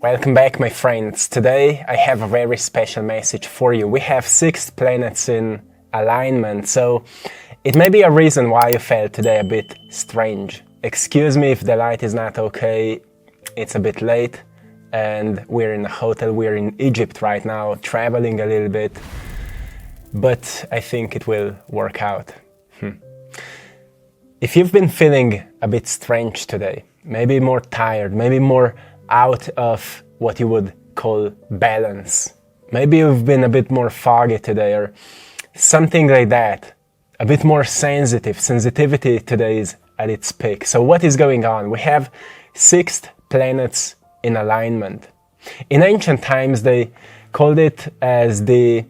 Welcome back, my friends. Today I have a very special message for you. We have 6 planets in alignment, so it may be a reason why you felt today a bit strange. Excuse me if the light is not okay. It's a bit late and we're in a hotel. We're in Egypt right now, traveling a little bit, but I think it will work out. If you've been feeling a bit strange today, maybe more tired, maybe more out of what you would call balance. Maybe you've been a bit more foggy today or something like that. A bit more sensitive. Sensitivity today is at its peak. So what is going on? We have 6 planets in alignment. In ancient times, they called it as the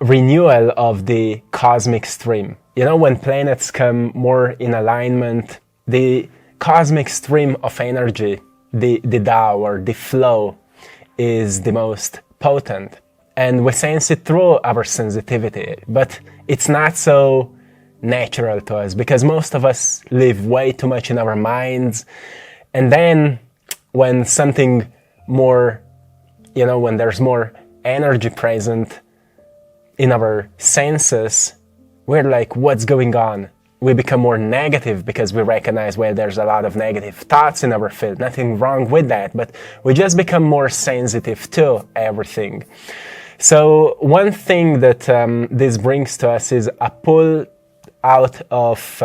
renewal of the cosmic stream. You know, when planets come more in alignment, the cosmic stream of energy, the Tao or the flow, is the most potent. And we sense it through our sensitivity. But it's not so natural to us because most of us live way too much in our minds. And then when something more, when there's more energy present in our senses, we're like, what's going on? We become more negative because we recognize, well, there's a lot of negative thoughts in our field. Nothing wrong with that, but we just become more sensitive to everything. So one thing that this brings to us is a pull out of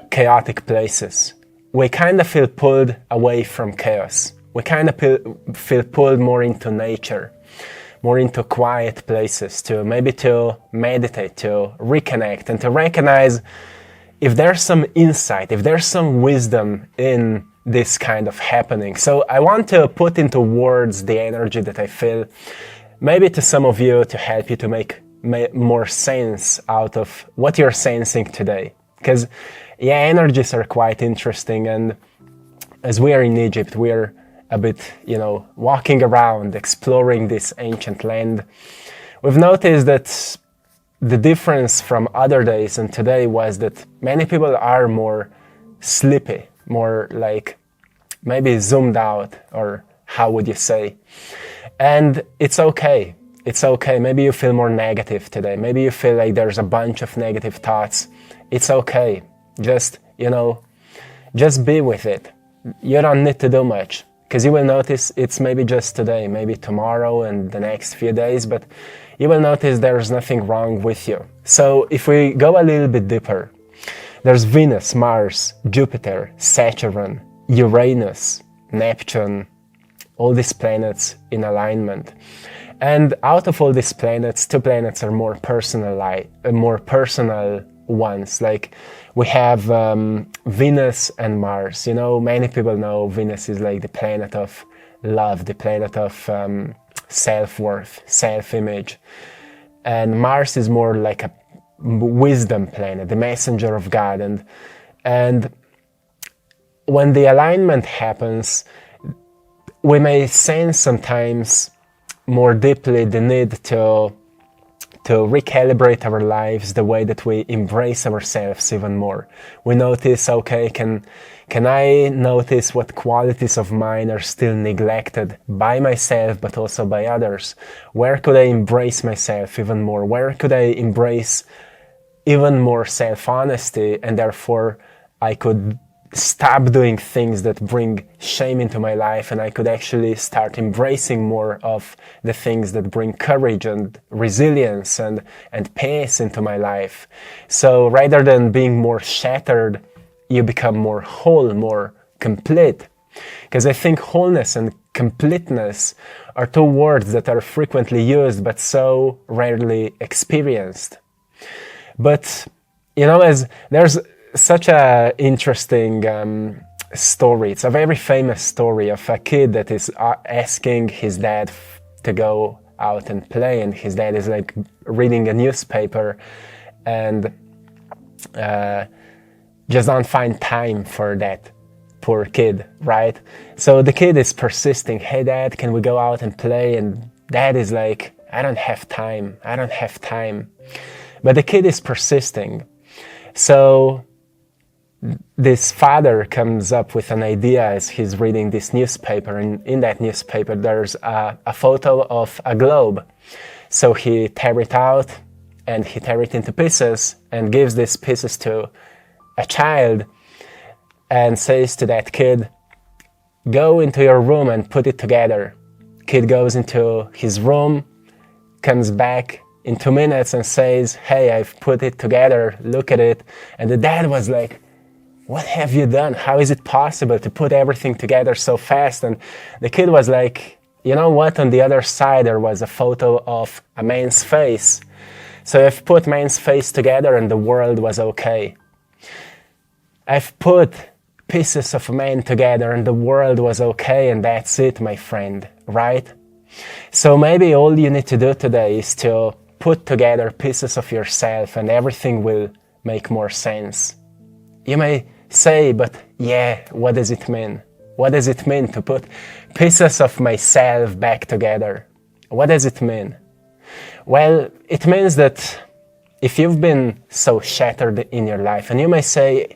chaotic places. We kind of feel pulled away from chaos. We kind of feel pulled more into nature, more into quiet places, to meditate, to reconnect, and to recognize if there's some insight, if there's some wisdom in this kind of happening. So I want to put into words the energy that I feel, maybe to some of you, to help you to make more sense out of what you're sensing today. Because, energies are quite interesting, and as we are in Egypt, we're a bit, walking around, exploring this ancient land. We've noticed that the difference from other days and today was that many people are more sleepy, more like maybe zoomed out, or how would you say? And it's okay. It's okay. Maybe you feel more negative today. Maybe you feel like there's a bunch of negative thoughts. It's okay. Just be with it. You don't need to do much. Because you will notice it's maybe just today, maybe tomorrow and the next few days, but you will notice there's nothing wrong with you. So if we go a little bit deeper, there's Venus, Mars, Jupiter, Saturn, Uranus, Neptune, all these planets in alignment. And out of all these planets, 2 planets are more personal ones. Like we have Venus and Mars. Many people know Venus is like the planet of love, the planet of self-worth, self-image. And Mars is more like a wisdom planet, the messenger of God. And when the alignment happens, we may sense sometimes more deeply the need to recalibrate our lives, the way that we embrace ourselves even more. We notice, okay, can I notice what qualities of mine are still neglected by myself, but also by others? Where could I embrace myself even more? Where could I embrace even more self-honesty, and therefore I could stop doing things that bring shame into my life, and I could actually start embracing more of the things that bring courage and resilience and peace into my life. So rather than being more shattered, you become more whole, more complete. Because I think wholeness and completeness are 2 words that are frequently used but so rarely experienced. But, as there's such a interesting story. It's a very famous story of a kid that is asking his dad to go out and play, and his dad is like reading a newspaper and just don't find time for that poor kid, right? So the kid is persisting, hey dad, can we go out and play? And dad is like, I don't have time. But the kid is persisting. So this father comes up with an idea as he's reading this newspaper, and in that newspaper there's a photo of a globe. So he tears it out and he tears it into pieces and gives these pieces to a child and says to that kid, go into your room and put it together. Kid goes into his room, comes back in 2 minutes and says, hey, I've put it together, look at it. And the dad was like, what have you done? How is it possible to put everything together so fast? And the kid was like, you know what? On the other side, there was a photo of a man's face. So I've put man's face together and the world was okay. I've put pieces of man together and the world was okay, and that's it, my friend, right? So maybe all you need to do today is to put together pieces of yourself and everything will make more sense. You may say, but yeah, what does it mean? What does it mean to put pieces of myself back together? What does it mean? Well, it means that if you've been so shattered in your life, and you may say,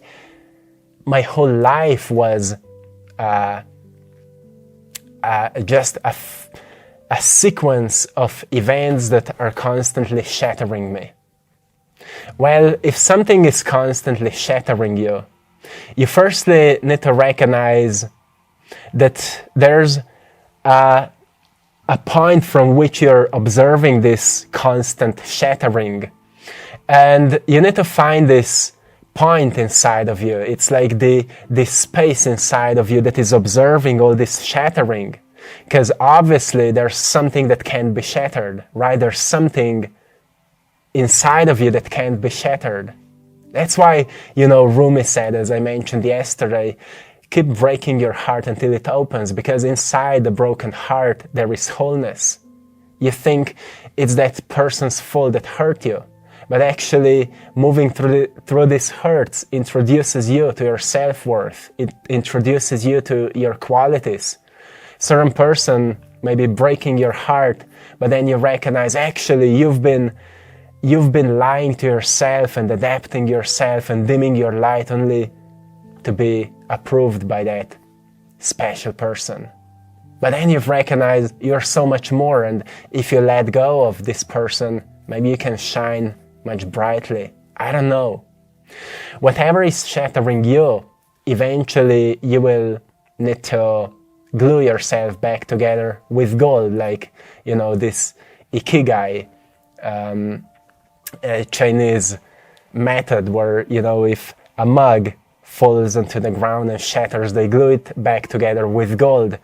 my whole life was just a sequence of events that are constantly shattering me. Well, if something is constantly shattering you, you firstly need to recognize that there's a point from which you're observing this constant shattering. And you need to find this point inside of you. It's like this space inside of you that is observing all this shattering. Because obviously there's something that can't be shattered, right? There's something inside of you that can't be shattered. That's why, Rumi said, as I mentioned yesterday, keep breaking your heart until it opens, because inside the broken heart there is wholeness. You think it's that person's fault that hurt you, but actually moving through these hurts introduces you to your self-worth. It introduces you to your qualities. Certain person may be breaking your heart, but then you recognize actually you've been lying to yourself and adapting yourself and dimming your light only to be approved by that special person. But then you've recognized you're so much more, and if you let go of this person, maybe you can shine much brightly. I don't know. Whatever is shattering you, eventually you will need to glue yourself back together with gold, like, this Ikigai Chinese method where, if a mug falls onto the ground and shatters, they glue it back together with gold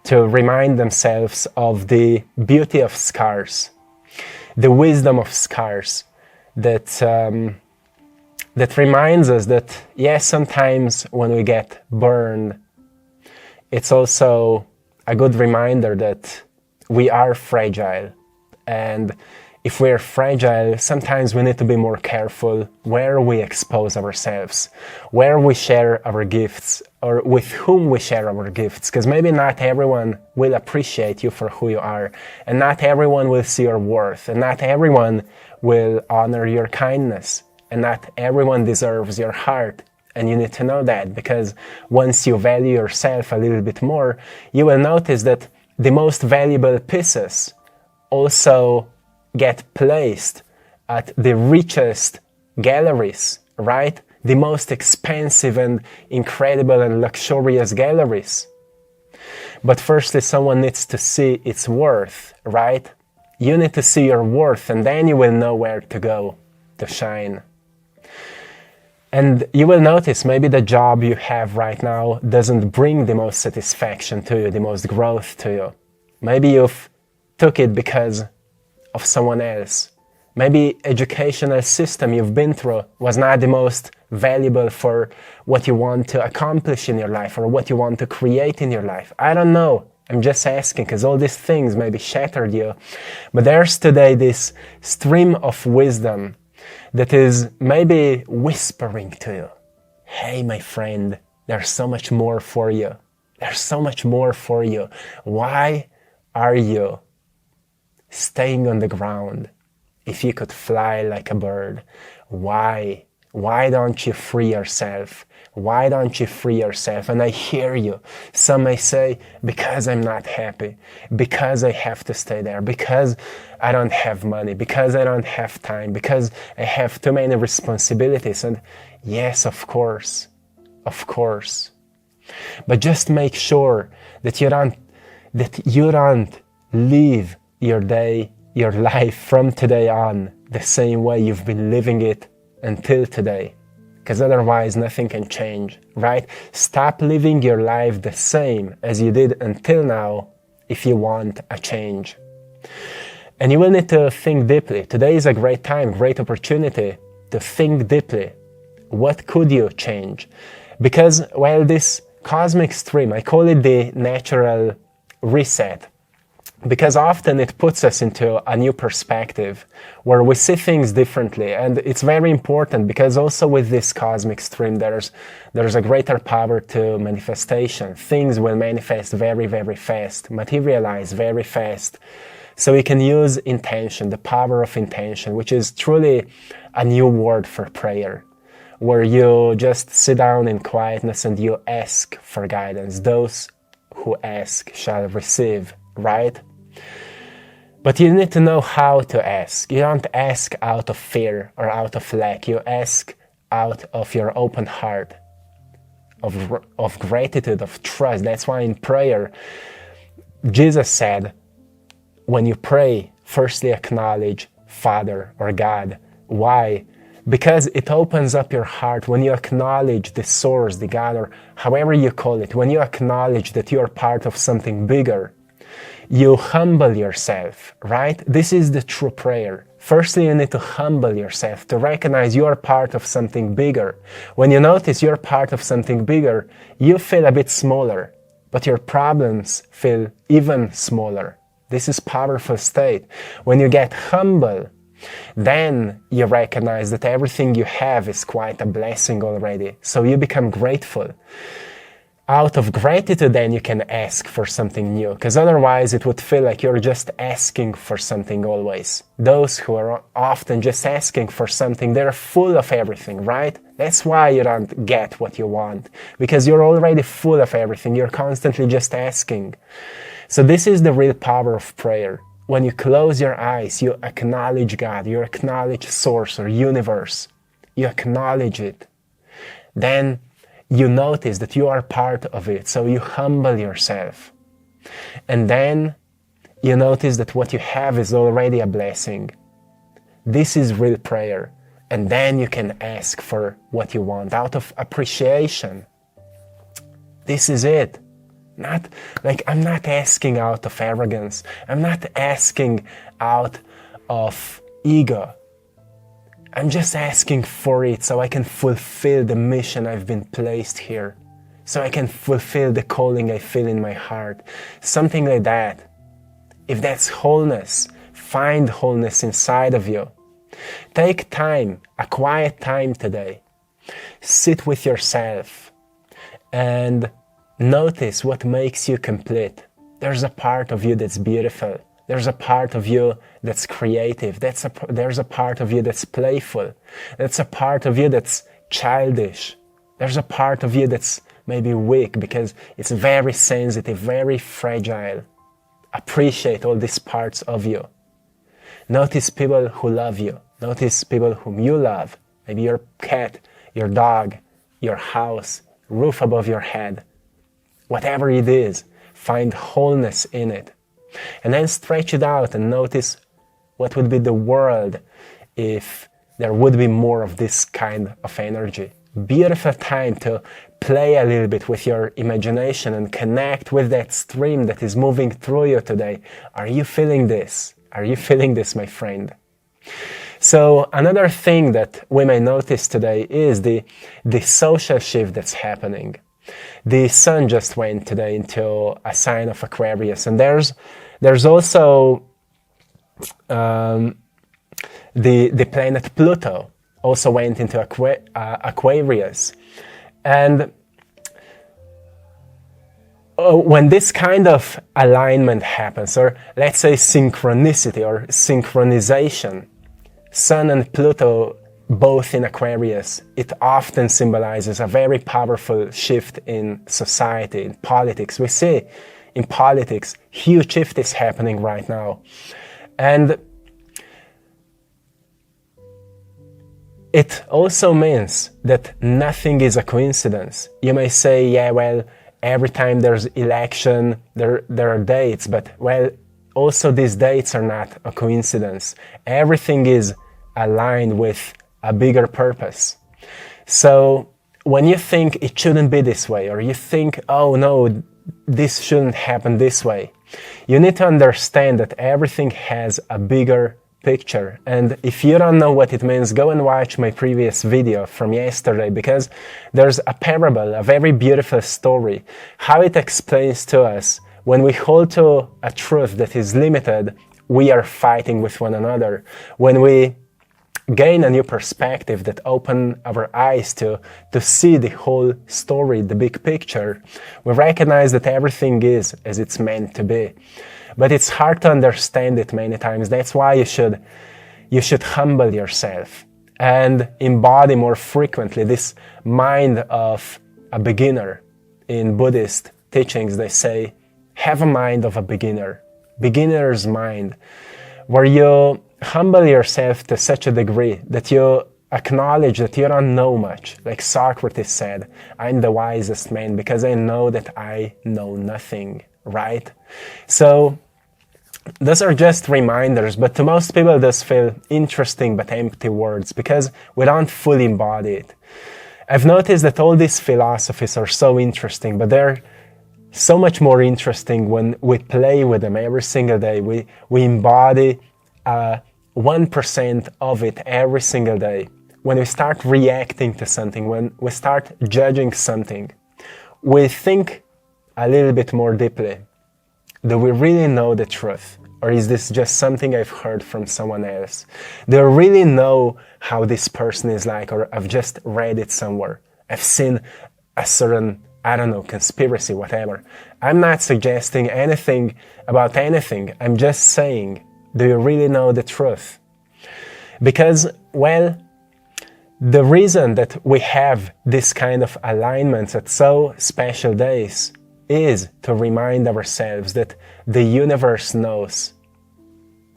to remind themselves of the beauty of scars, the wisdom of scars, that reminds us that, yes, sometimes when we get burned, it's also a good reminder that we are fragile. And if we're fragile, sometimes we need to be more careful where we expose ourselves, where we share our gifts, or with whom we share our gifts. Because maybe not everyone will appreciate you for who you are, and not everyone will see your worth, and not everyone will honor your kindness, and not everyone deserves your heart. And you need to know that, because once you value yourself a little bit more, you will notice that the most valuable pieces also get placed at the richest galleries, right? The most expensive and incredible and luxurious galleries. But firstly, someone needs to see its worth, right? You need to see your worth, and then you will know where to go to shine. And you will notice maybe the job you have right now doesn't bring the most satisfaction to you, the most growth to you. Maybe you've took it because of someone else. Maybe educational system you've been through was not the most valuable for what you want to accomplish in your life or what you want to create in your life. I don't know. I'm just asking, because all these things maybe shattered you. But there's today this stream of wisdom that is maybe whispering to you, hey, my friend, there's so much more for you. There's so much more for you. Why are you staying on the ground if you could fly like a bird? Why Why don't you free yourself? Why don't you free yourself? And I hear you. Some may say, because I'm not happy, because I have to stay there, because I don't have money, because I don't have time, because I have too many responsibilities. And yes, of course. But just make sure that you don't live your life from today on the same way you've been living it until today. Because otherwise nothing can change, right? Stop living your life the same as you did until now if you want a change. And you will need to think deeply. Today is a great time, great opportunity to think deeply. What could you change? Because, well, this cosmic stream, I call it the natural reset, because often it puts us into a new perspective where we see things differently. And it's very important because also with this cosmic stream there's a greater power to manifestation. Things will manifest very, very fast, materialize very fast. So we can use intention, the power of intention, which is truly a new word for prayer, where you just sit down in quietness and you ask for guidance. Those who ask shall receive, right? But you need to know how to ask. You don't ask out of fear or out of lack. You ask out of your open heart, of gratitude, of trust. That's why in prayer, Jesus said, when you pray, firstly acknowledge Father or God. Why? Because it opens up your heart when you acknowledge the source, the God, or however you call it. When you acknowledge that you are part of something bigger, you humble yourself, right? This is the true prayer. Firstly, you need to humble yourself, to recognize you are part of something bigger. When you notice you're part of something bigger, you feel a bit smaller, but your problems feel even smaller. This is powerful state. When you get humble, then you recognize that everything you have is quite a blessing already. So you become grateful. Out of gratitude, then you can ask for something new, because otherwise it would feel like you're just asking for something always. Those who are often just asking for something, they're full of everything, right? That's why you don't get what you want, because you're already full of everything. You're constantly just asking. So this is the real power of prayer. When you close your eyes, you acknowledge God, you acknowledge Source or Universe. You acknowledge it. Then you notice that you are part of it, so you humble yourself. And then you notice that what you have is already a blessing. This is real prayer. And then you can ask for what you want out of appreciation. This is it. Not like I'm not asking out of arrogance. I'm not asking out of ego. I'm just asking for it so I can fulfill the mission I've been placed here. So I can fulfill the calling I feel in my heart. Something like that. If that's wholeness, find wholeness inside of you. Take time, a quiet time today. Sit with yourself and notice what makes you complete. There's a part of you that's beautiful. There's a part of you that's creative. There's a part of you that's playful. There's a part of you that's childish. There's a part of you that's maybe weak because it's very sensitive, very fragile. Appreciate all these parts of you. Notice people who love you. Notice people whom you love. Maybe your cat, your dog, your house, roof above your head. Whatever it is, find wholeness in it. And then stretch it out and notice what would be the world if there would be more of this kind of energy. Beautiful time to play a little bit with your imagination and connect with that stream that is moving through you today. Are you feeling this? Are you feeling this, my friend? So another thing that we may notice today is the social shift that's happening. The sun just went today into a sign of Aquarius, and there's also the planet Pluto also went into Aquarius. And when this kind of alignment happens, or let's say synchronicity or synchronization, Sun and Pluto both in Aquarius, it often symbolizes a very powerful shift in society, in politics. We see in politics, huge shift is happening right now. And it also means that nothing is a coincidence. You may say, yeah, well, every time there's election, there are dates, but well, also these dates are not a coincidence. Everything is aligned with a bigger purpose. So when you think it shouldn't be this way, or you think, oh no, this shouldn't happen this way, you need to understand that everything has a bigger picture. And if you don't know what it means, go and watch my previous video from yesterday, because there's a parable, a very beautiful story, how it explains to us when we hold to a truth that is limited, we are fighting with one another. When we gain a new perspective that open our eyes to see the whole story, the big picture, we recognize that everything is as it's meant to be. But it's hard to understand it many times. That's why you should humble yourself and embody more frequently this mind of a beginner. In Buddhist teachings, they say, have a mind of a beginner, beginner's mind, where you humble yourself to such a degree that you acknowledge that you don't know much. Like Socrates said, I'm the wisest man because I know that I know nothing, right? So those are just reminders, but to most people this feel interesting but empty words because we don't fully embody it. I've noticed that all these philosophies are so interesting, but they're so much more interesting when we play with them every single day. We embody 1% of it every single day. When we start reacting to something, when we start judging something, we think a little bit more deeply. Do we really know the truth? Or is this just something I've heard from someone else? Do I really know how this person is like, or I've just read it somewhere? I've seen a certain, I don't know, conspiracy, whatever. I'm not suggesting anything about anything. I'm just saying, do you really know the truth? Because, well, the reason that we have this kind of alignments at so special days is to remind ourselves that the universe knows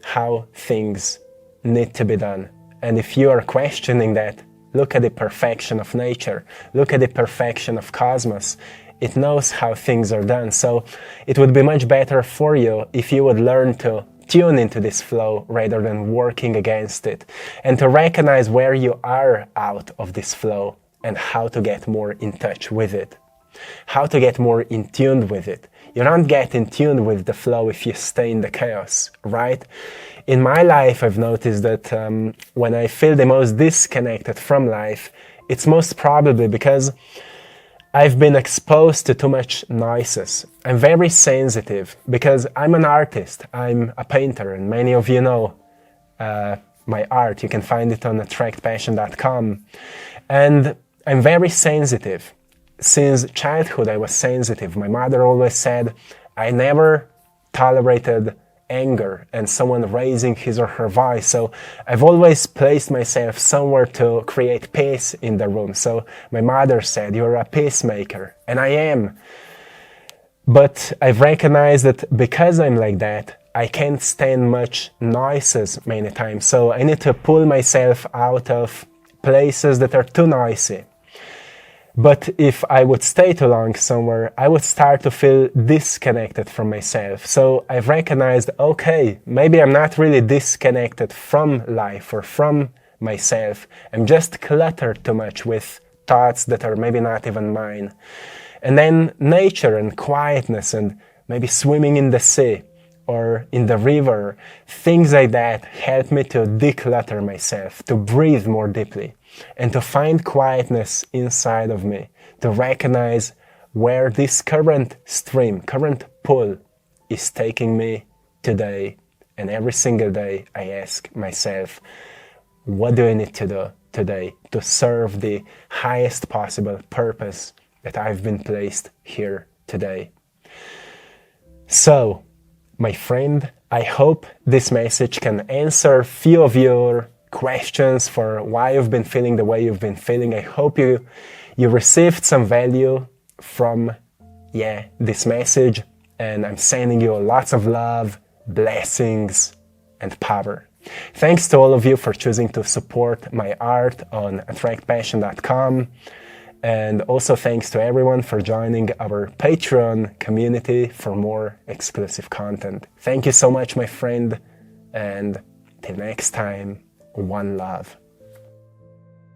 how things need to be done. And if you are questioning that, look at the perfection of nature, look at the perfection of cosmos. It knows how things are done. So it would be much better for you if you would learn to tune into this flow rather than working against it, and to recognize where you are out of this flow and how to get more in touch with it. How to get more in tune with it. You don't get in tune with the flow if you stay in the chaos, right? In my life, I've noticed that when I feel the most disconnected from life, it's most probably because I've been exposed to too much noises. I'm very sensitive because I'm an artist. I'm a painter, and many of you know my art. You can find it on AttractPassion.com. And I'm very sensitive. Since childhood, I was sensitive. My mother always said I never tolerated anger and someone raising his or her voice. So I've always placed myself somewhere to create peace in the room. So my mother said, you're a peacemaker, and I am. But I've recognized that because I'm like that, I can't stand much noises many times. So I need to pull myself out of places that are too noisy. But if I would stay too long somewhere, I would start to feel disconnected from myself. So I've recognized, okay, maybe I'm not really disconnected from life or from myself. I'm just cluttered too much with thoughts that are maybe not even mine. And then nature and quietness and maybe swimming in the sea or in the river, things like that help me to declutter myself, to breathe more deeply, and to find quietness inside of me, to recognize where this current stream, current pull is taking me today. And every single day I ask myself, what do I need to do today to serve the highest possible purpose that I've been placed here today? So, my friend, I hope this message can answer few of your questions, for why you've been feeling the way you've been feeling. I hope you received some value from this message, and I'm sending you lots of love, blessings, and power. Thanks to all of you for choosing to support my art on AttractPassion.com. And also thanks to everyone for joining our Patreon community for more exclusive content. Thank you so much, my friend, and till next time, one love.